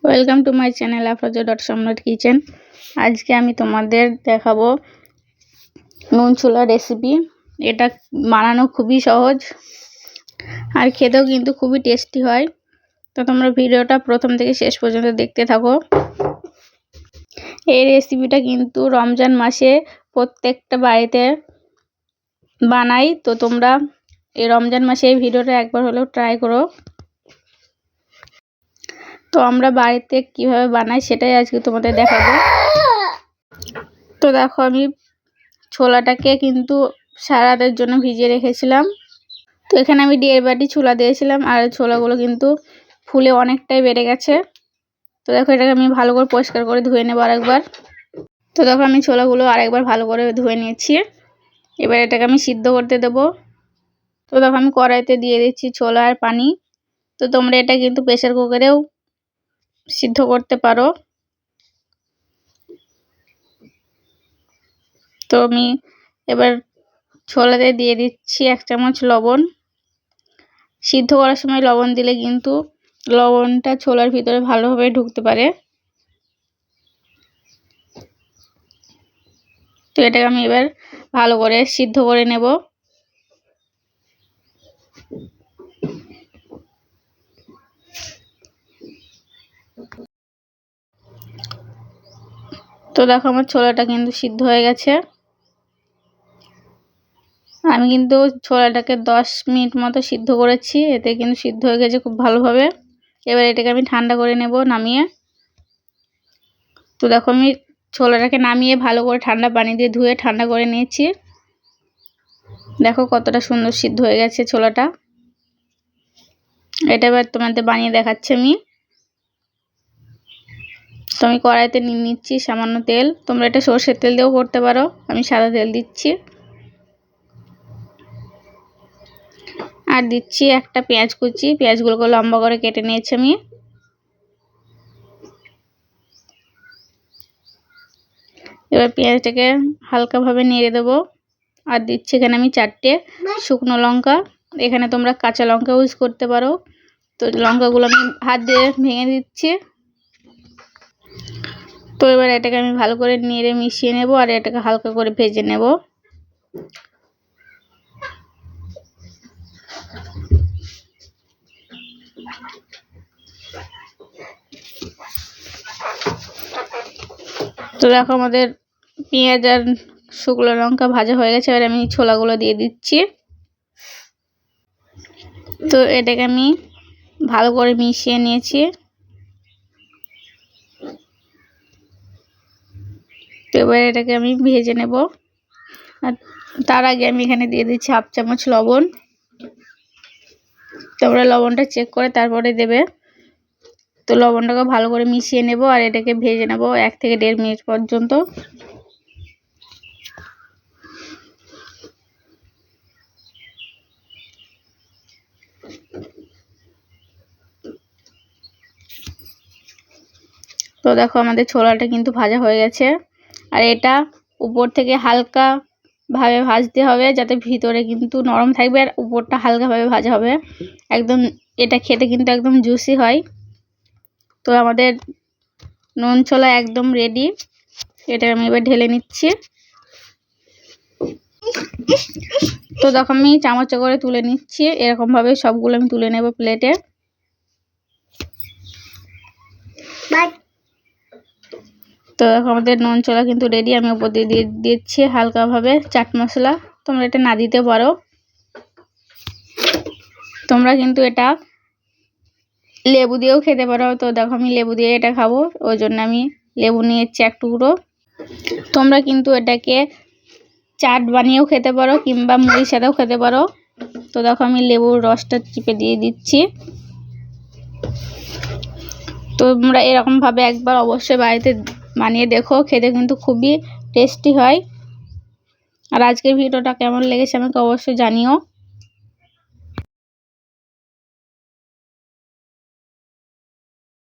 Welcome to my channel আফরোজা.সম্রাট kitchen. আজকে আমি তোমাদের দেখাবো নুন ছোলা রেসিপি। এটা বানানো খুবই সহজ আর খেতেও কিন্তু খুবই টেস্টি হয়। তো তোমরা ভিডিওটা প্রথম থেকে শেষ পর্যন্ত দেখতে থাকো। এই রেসিপিটা কিন্তু রমজান মাসে প্রত্যেকটা বাড়িতে বানাই। তো তোমরা এই রমজান মাসে এই ভিডিওটা একবার হলেও ট্রাই করো। তো আমরা বাড়িতে কিভাবে বানাই সেটাই আজকে তোমাদের দেখাবো। তো দেখো, আমি ছোলাটাকে কিন্তু সারা রাতের জন্য ভিজিয়ে রেখেছিলাম। তো এখানে আমি 1.5 বাটি ছোলা দিয়েছিলাম আর ছোলাগুলো কিন্তু ফুলে অনেকটাই বেড়ে গেছে। তো দেখো, এটাকে আমি ভালো করে পরিষ্কার করে ধুয়ে নেব আরেকবার। তো দেখো, আমি ছোলাগুলো আরেকবার ভালো করে ধুয়ে নিয়েছি। এবার এটাকে আমি সিদ্ধ করতে দেব। তো দেখো, আমি কড়াইতে দিয়ে দিচ্ছি ছোলা আর পানি। তো তোমরা এটা কিন্তু প্রেসার কুকারেও সিদ্ধ করতে পারো। তো আমি এবার ছোলাতে দিয়ে দিচ্ছি 1 চামচ লবণ। সিদ্ধ করার সময় লবণ দিলে কিন্তু লবণটা ছোলার ভিতরে ভালোভাবে ঢুকতে পারে। তো এটাকে আমি এবার ভালো করে সিদ্ধ করে নেব। তো দেখো, আমার ছোলাটা কিন্তু সিদ্ধ হয়ে গেছে। আমি কিন্তু ছোলাটাকে 10 মিনিট মতো সিদ্ধ করেছি, এতে কিন্তু সিদ্ধ হয়ে গেছে খুব ভালোভাবে। এবার এটাকে আমি ঠান্ডা করে নেব নামিয়ে। তো দেখো, আমি ছোলাটাকে নামিয়ে ভালো করে ঠান্ডা পানি দিয়ে ধুয়ে ঠান্ডা করে নিয়েছি। দেখো কতটা সুন্দর সিদ্ধ হয়ে গেছে ছোলাটা। এটা এবার তোমাদের বানিয়ে দেখাচ্ছি আমি। তো আমি কড়াইতে নিয়ে নিচ্ছি সামান্য তেল। তোমরা এটা সরষের তেল দিয়েও করতে পারো, আমি সাদা তেল দিচ্ছি। আর দিচ্ছি একটা পেঁয়াজ কুচি। পেঁয়াজগুলোকে লম্বা করে কেটে নিয়েছি আমি। এবার পেঁয়াজটাকে হালকাভাবে নেড়ে দেবো। আর দিচ্ছি এখানে আমি 4টে শুকনো লঙ্কা। এখানে তোমরা কাঁচা লঙ্কা ইউজ করতে পারো। তো লঙ্কাগুলো আমি হাত দিয়ে ভেঙে দিচ্ছি। তো এবার এটাকে আমি ভালো করে নেড়ে মিশিয়ে নেব আর এটাকে হালকা করে ভেজে নেব। তো দেখো, আমাদের পেঁয়াজ আর শুকনো লঙ্কা ভাজা হয়ে গেছে। এবার আমি ছোলাগুলো দিয়ে দিচ্ছি। তো এটাকে আমি ভালো করে মিশিয়ে নিয়েছি। তো এবার এটাকে আমি ভেজে নেব। আর তার আগে আমি এখানে দিয়ে দিচ্ছি 1/2 চামচ লবণ। তোমরা লবণটা চেক করে তারপরে দেবে। তো লবণটাকে ভালো করে মিশিয়ে নেব আর এটাকে ভেজে নেব 1 থেকে 1.5 মিনিট পর্যন্ত। তো দেখো, আমাদের ছোলাটা কিন্তু ভাজা হয়ে গেছে। আর এটা উপর থেকে হালকা ভাবে ভাজতে হবে, যাতে ভিতরে কিন্তু নরম থাকবে আর উপরটা হালকাভাবে ভাজা হবে। একদম এটা খেতে কিন্তু একদম জুসি হয়। তো আমাদের নুন ছোলা একদম রেডি। এটা আমি এবার ঢেলে নিচ্ছি। তো দেখো, আমি চামচে করে তুলে নিচ্ছি। এরকমভাবে সবগুলো আমি তুলে নেব প্লেটে। তো দেখো, আমাদের নুন ছোলা কিন্তু রেডি। আমি উপর দিয়ে দিয়ে দিচ্ছি হালকাভাবে চাট মশলা। তোমরা এটা না দিতে পারো। তোমরা কিন্তু এটা লেবু দিয়েও খেতে পারো। তো দেখো, আমি লেবু দিয়ে এটা খাবো, ওই জন্য আমি লেবু নিয়েছি 1 টুকরো। তোমরা কিন্তু এটাকে চাট বানিয়েও খেতে পারো কিংবা মুড়ির সাথেও খেতে পারো। তো দেখো, আমি লেবুর রসটা চিপে দিয়ে দিচ্ছি। তোমরা এরকমভাবে একবার অবশ্যই বাড়িতে বানিয়ে দেখো, খেতে কিন্তু খুবই টেস্টি হয়। আর আজকের ভিডিওটা কেমন লেগেছে আমাকে অবশ্যই জানিও।